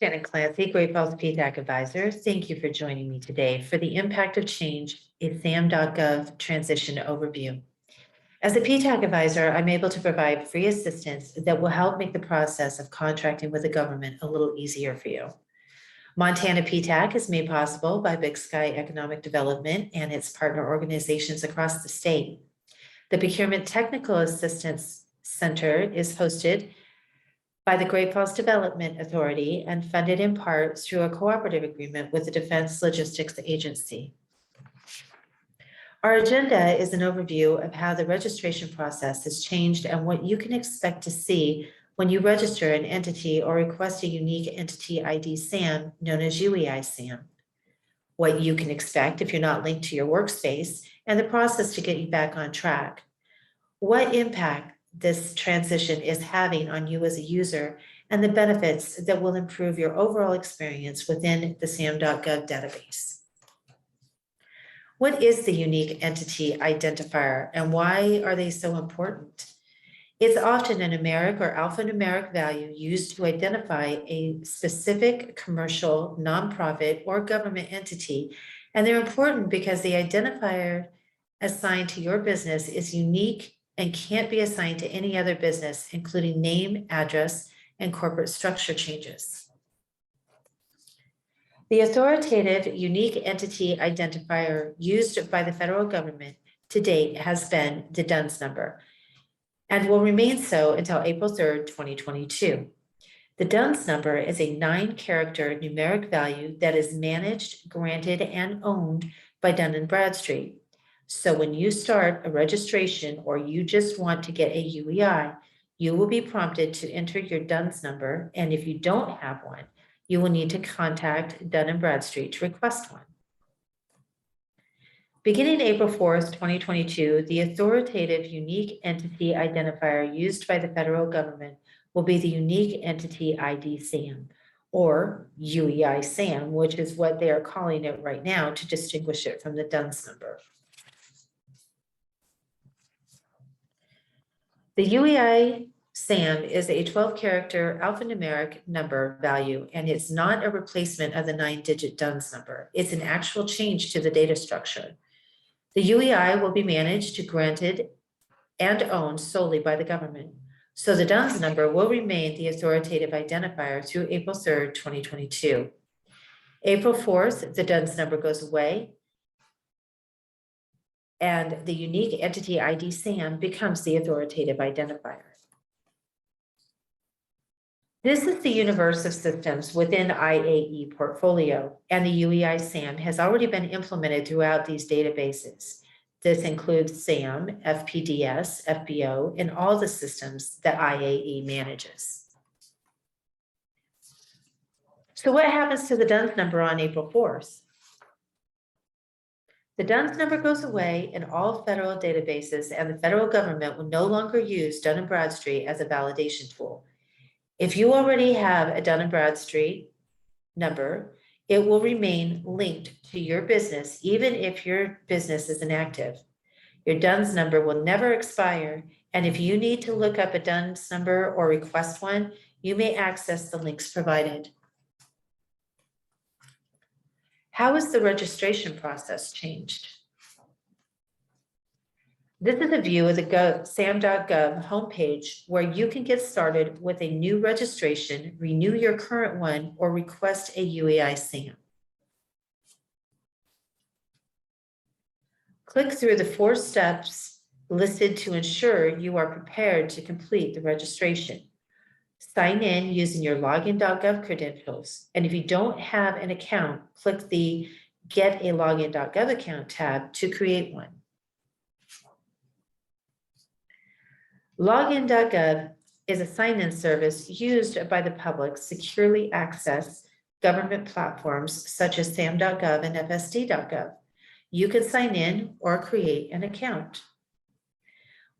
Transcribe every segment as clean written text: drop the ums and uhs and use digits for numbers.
Shannon Clancy, Great Falls PTAC Advisor. Thank you for joining me today for the Impact of Change, a SAM.gov transition overview. As a PTAC advisor, I'm able to provide free assistance that will help make the process of contracting with the government a little easier for you. Montana PTAC is made possible by Big Sky Economic Development and its partner organizations across the state. The Procurement Technical Assistance Center is hosted by the Great Falls Development Authority and funded in part through a cooperative agreement with the Defense Logistics Agency. Our agenda is an overview of how the registration process has changed and what you can expect to see when you register an entity or request a unique entity ID SAM known as UEI SAM. What you can expect if you're not linked to your workspace and the process to get you back on track. What impact this transition is having on you as a user and the benefits that will improve your overall experience within the SAM.gov database. What is the unique entity identifier and why are they so important? It's often a numeric or alphanumeric value used to identify a specific commercial, nonprofit, or government entity, and they're important because the identifier assigned to your business is unique and can't be assigned to any other business, including name, address, and corporate structure changes. The authoritative unique entity identifier used by the federal government to date has been the DUNS number and will remain so until April 3rd, 2022. The DUNS number is a 9-character numeric value that is managed, granted, and owned by Dun & Bradstreet. So when you start a registration or you just want to get a UEI, you will be prompted to enter your DUNS number, and if you don't have one, you will need to contact Dun & Bradstreet to request one. Beginning April 4th, 2022, the authoritative unique entity identifier used by the federal government will be the Unique Entity ID SAM, or UEI SAM, which is what they are calling it right now to distinguish it from the DUNS number. The UEI SAM is a 12-character alphanumeric number value, and it's not a replacement of the 9-digit DUNS number. It's an actual change to the data structure. The UEI will be managed, granted, and owned solely by the government. So the DUNS number will remain the authoritative identifier through April 3rd, 2022. April 4th, the DUNS number goes away, and the Unique Entity ID SAM becomes the authoritative identifier. This is the universe of systems within IAE portfolio, and the UEI SAM has already been implemented throughout these databases. This includes SAM, FPDS, FBO, and all the systems that IAE manages. So what happens to the DUNS number on April 4th? The DUNS number goes away in all federal databases, and the federal government will no longer use Dun & Bradstreet as a validation tool. If you already have a Dun & Bradstreet number, it will remain linked to your business, even if your business is inactive. Your DUNS number will never expire, and if you need to look up a DUNS number or request one, you may access the links provided. How has the registration process changed? This is a view of the SAM.gov homepage where you can get started with a new registration, renew your current one, or request a UEI SAM. Click through the 4 steps listed to ensure you are prepared to complete the registration. Sign in using your login.gov credentials, and if you don't have an account, click the Get a Login.gov account tab to create one. Login.gov is a sign-in service used by the public to securely access government platforms such as SAM.gov and FSD.gov. You can sign in or create an account.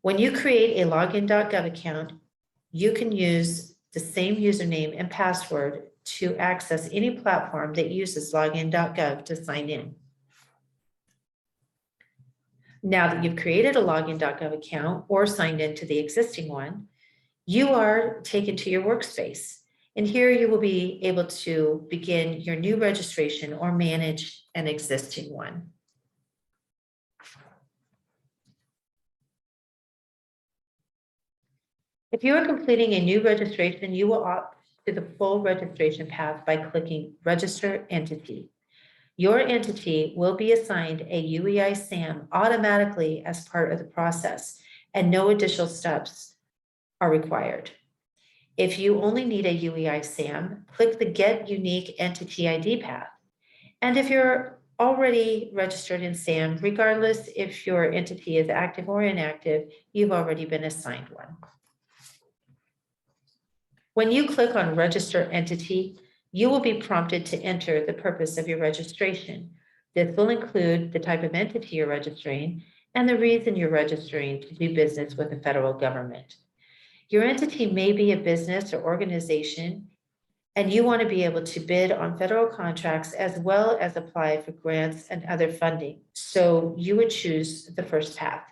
When you create a Login.gov account, you can use the same username and password to access any platform that uses Login.gov to sign in. Now that you've created a Login.gov account or signed into the existing one, you are taken to your workspace. And here you will be able to begin your new registration or manage an existing one. If you are completing a new registration, you will opt to the full registration path by clicking Register Entity. Your entity will be assigned a UEI SAM automatically as part of the process, and no additional steps are required. If you only need a UEI SAM, click the Get Unique Entity ID path. And if you're already registered in SAM, regardless if your entity is active or inactive, you've already been assigned one. When you click on Register Entity, you will be prompted to enter the purpose of your registration. This will include the type of entity you're registering and the reason you're registering to do business with the federal government. Your entity may be a business or organization, and you want to be able to bid on federal contracts as well as apply for grants and other funding. So you would choose the first path.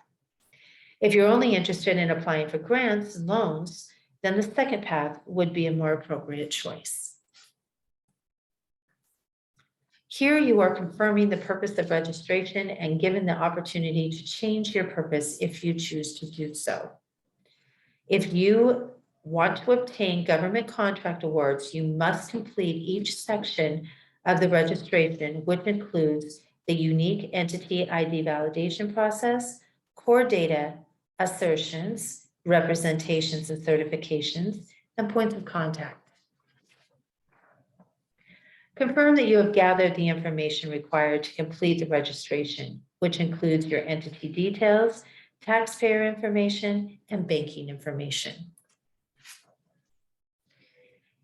If you're only interested in applying for grants and loans, then the second path would be a more appropriate choice. Here you are confirming the purpose of registration and given the opportunity to change your purpose if you choose to do so. If you want to obtain government contract awards, you must complete each section of the registration, which includes the unique entity ID validation process, core data, assertions, representations and certifications, and points of contact. Confirm that you have gathered the information required to complete the registration, which includes your entity details, taxpayer information, and banking information.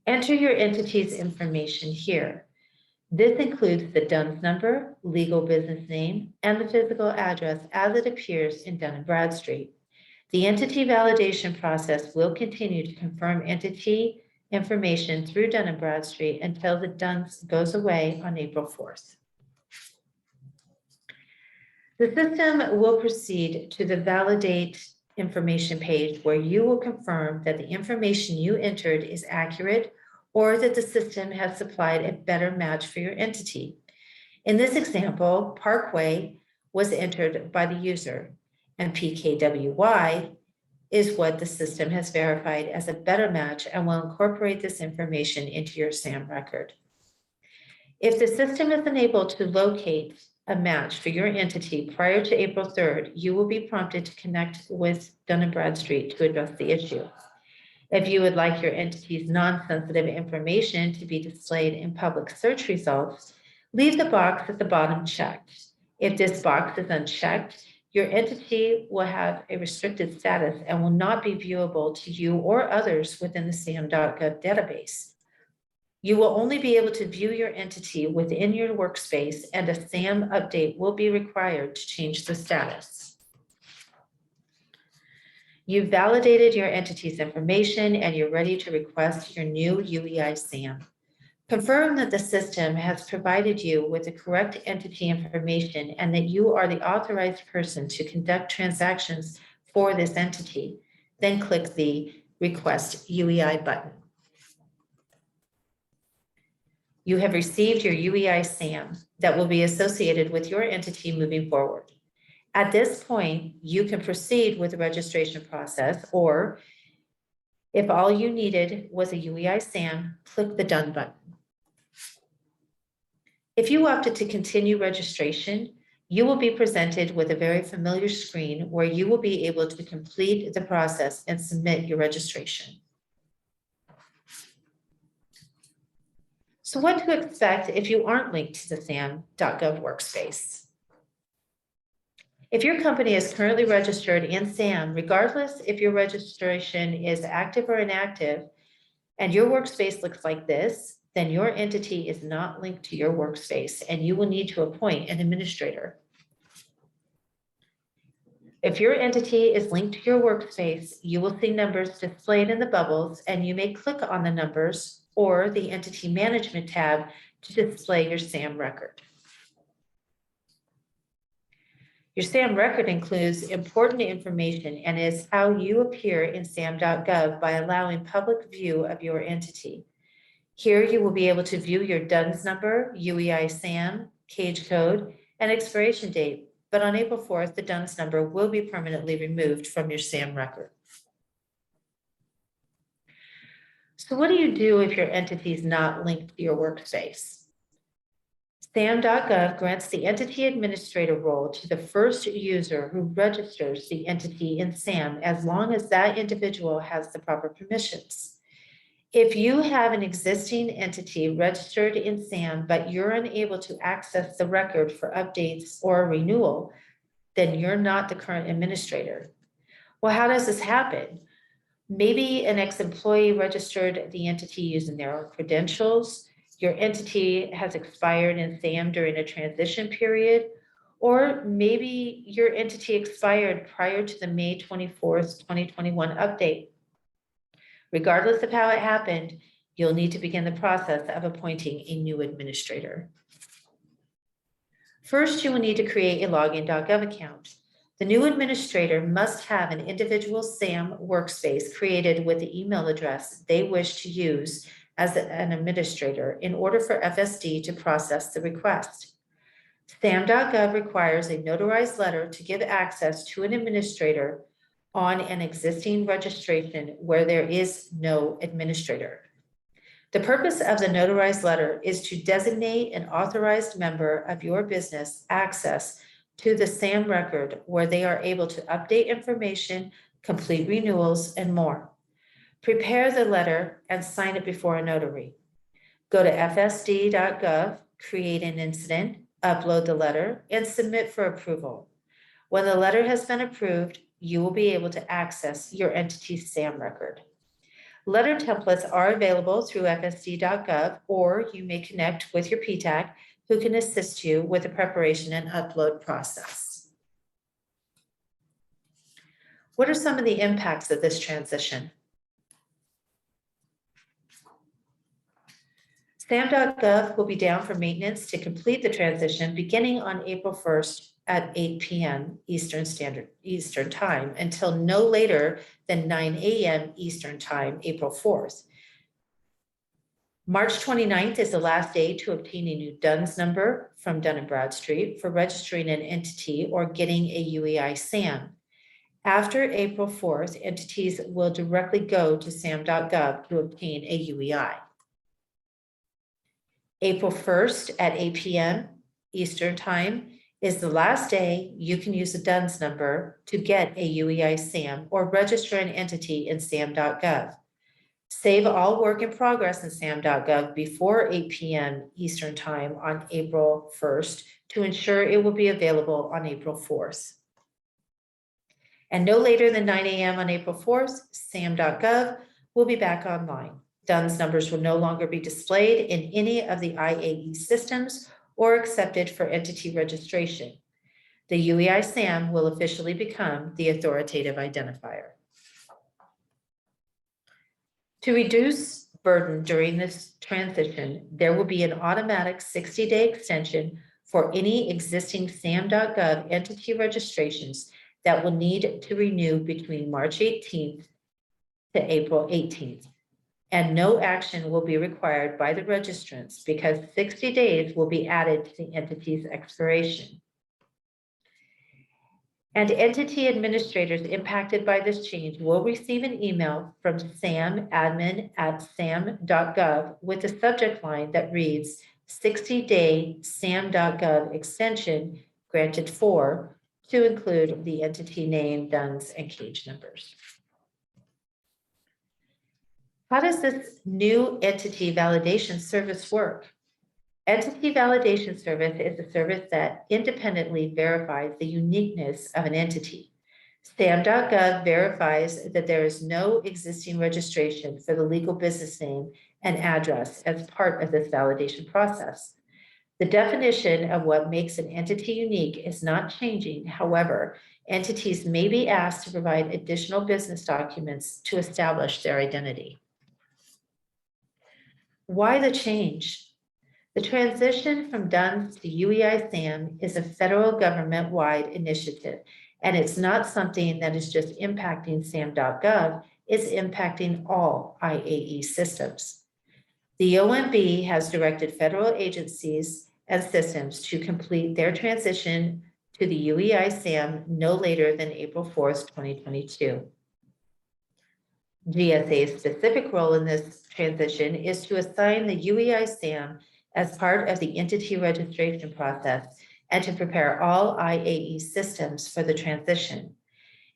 Enter your entity's information here. This includes the DUNS number, legal business name, and the physical address as it appears in Dun & Bradstreet. The entity validation process will continue to confirm entity information through Dun & Bradstreet until the DUNS goes away on April 4th. The system will proceed to the Validate Information page where you will confirm that the information you entered is accurate or that the system has supplied a better match for your entity. In this example, Parkway was entered by the user, and PKWY is what the system has verified as a better match and will incorporate this information into your SAM record. If the system is unable to locate a match for your entity prior to April 3rd, you will be prompted to connect with Dun & Bradstreet to address the issue. If you would like your entity's non-sensitive information to be displayed in public search results, leave the box at the bottom checked. If this box is unchecked, your entity will have a restricted status and will not be viewable to you or others within the SAM.gov database. You will only be able to view your entity within your workspace, and a SAM update will be required to change the status. You've validated your entity's information and you're ready to request your new UEI SAM. Confirm that the system has provided you with the correct entity information and that you are the authorized person to conduct transactions for this entity. Then click the Request UEI button. You have received your UEI SAM that will be associated with your entity moving forward. At this point, you can proceed with the registration process, or if all you needed was a UEI SAM, click the Done button. If you opted to continue registration, you will be presented with a very familiar screen where you will be able to complete the process and submit your registration. So what to expect if you aren't linked to the SAM.gov workspace? If your company is currently registered in SAM, regardless if your registration is active or inactive, and your workspace looks like this, then your entity is not linked to your workspace and you will need to appoint an administrator. If your entity is linked to your workspace, you will see numbers displayed in the bubbles, and you may click on the numbers or the Entity Management tab to display your SAM record. Your SAM record includes important information and is how you appear in SAM.gov by allowing public view of your entity. Here you will be able to view your DUNS number, UEI SAM, cage code, and expiration date. But on April 4th, the DUNS number will be permanently removed from your SAM record. So what do you do if your entity is not linked to your workspace? SAM.gov grants the entity administrator role to the first user who registers the entity in SAM as long as that individual has the proper permissions. If you have an existing entity registered in SAM, but you're unable to access the record for updates or renewal, then you're not the current administrator. Well, how does this happen? Maybe an ex-employee registered the entity using their own credentials. Your entity has expired in SAM during a transition period, or maybe your entity expired prior to the May 24th, 2021 update. Regardless of how it happened, you'll need to begin the process of appointing a new administrator. First, you will need to create a login.gov account. The new administrator must have an individual SAM workspace created with the email address they wish to use as an administrator in order for FSD to process the request. SAM.gov requires a notarized letter to give access to an administrator on an existing registration where there is no administrator. The purpose of the notarized letter is to designate an authorized member of your business access to the SAM record where they are able to update information, complete renewals, and more. Prepare the letter and sign it before a notary. Go to fsd.gov, create an incident, upload the letter, and submit for approval. When the letter has been approved, you will be able to access your entity's SAM record. Letter templates are available through fsd.gov, or you may connect with your PTAC, who can assist you with the preparation and upload process. What are some of the impacts of this transition? SAM.gov will be down for maintenance to complete the transition beginning on April 1st at 8 p.m. Eastern Time until no later than 9 a.m. Eastern Time, April 4th. March 29th is the last day to obtain a new DUNS number from Dun & Bradstreet for registering an entity or getting a UEI SAM. After April 4th, entities will directly go to SAM.gov to obtain a UEI. April 1st at 8 p.m. Eastern Time is the last day you can use the DUNS number to get a UEI SAM or register an entity in SAM.gov. Save all work in progress in SAM.gov before 8 p.m. Eastern Time on April 1st to ensure it will be available on April 4th. And no later than 9 a.m. on April 4th, SAM.gov will be back online. DUNS numbers will no longer be displayed in any of the IAE systems or accepted for entity registration. The UEI SAM will officially become the authoritative identifier. To reduce burden during this transition, there will be an automatic 60-day extension for any existing SAM.gov entity registrations that will need to renew between March 18th to April 18th. And no action will be required by the registrants because 60 days will be added to the entity's expiration. And entity administrators impacted by this change will receive an email from samadmin@sam.gov with a subject line that reads 60-day sam.gov extension granted for to include the entity name, DUNS, and cage numbers. How does this new entity validation service work? Entity validation service is a service that independently verifies the uniqueness of an entity. SAM.gov verifies that there is no existing registration for the legal business name and address as part of this validation process. The definition of what makes an entity unique is not changing. However, entities may be asked to provide additional business documents to establish their identity. Why the change? The transition from DUNS to UEI SAM is a federal government-wide initiative, and it's not something that is just impacting SAM.gov, it's impacting all IAE systems. The OMB has directed federal agencies and systems to complete their transition to the UEI SAM no later than April 4th, 2022. GSA's specific role in this transition is to assign the UEI SAM as part of the entity registration process and to prepare all IAE systems for the transition.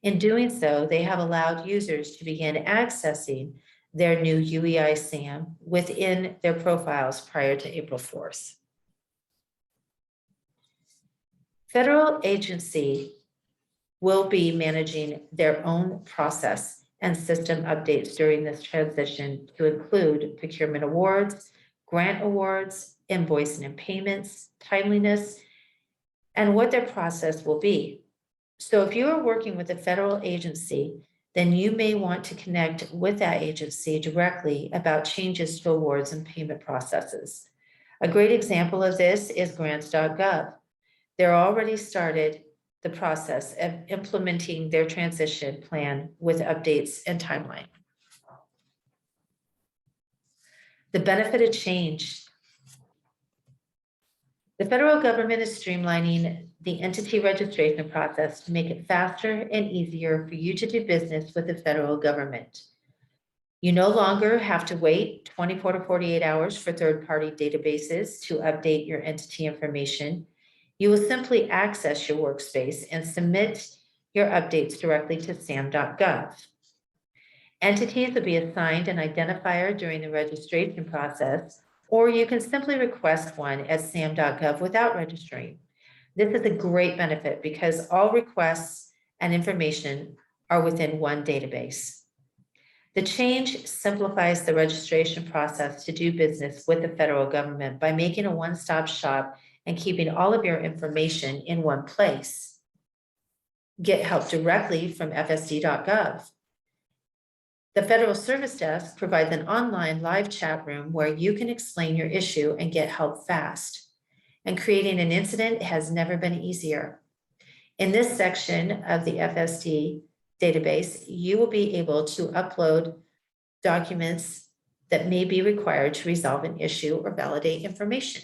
In doing so, they have allowed users to begin accessing their new UEI SAM within their profiles prior to April 4th. Federal agency will be managing their own process and system updates during this transition to include procurement awards, grant awards, invoicing and payments, timeliness, and what their process will be. So if you are working with a federal agency, then you may want to connect with that agency directly about changes to awards and payment processes. A great example of this is grants.gov. They're already started the process of implementing their transition plan with updates and timeline. The benefit of change. The federal government is streamlining the entity registration process to make it faster and easier for you to do business with the federal government. You no longer have to wait 24 to 48 hours for third-party databases to update your entity information. You will simply access your workspace and submit your updates directly to SAM.gov. Entities will be assigned an identifier during the registration process, or you can simply request one at SAM.gov without registering. This is a great benefit because all requests and information are within one database. The change simplifies the registration process to do business with the federal government by making a one-stop shop and keeping all of your information in one place. Get help directly from FSD.gov. The Federal Service Desk provides an online live chat room where you can explain your issue and get help fast. And creating an incident has never been easier. In this section of the FSD database, you will be able to upload documents that may be required to resolve an issue or validate information.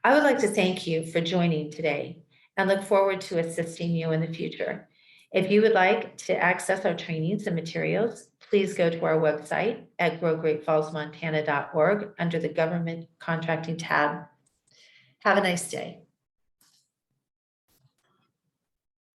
I would like to thank you for joining today and look forward to assisting you in the future. If you would like to access our trainings and materials, please go to our website at growgreatfallsmontana.org under the Government Contracting tab. Have a nice day.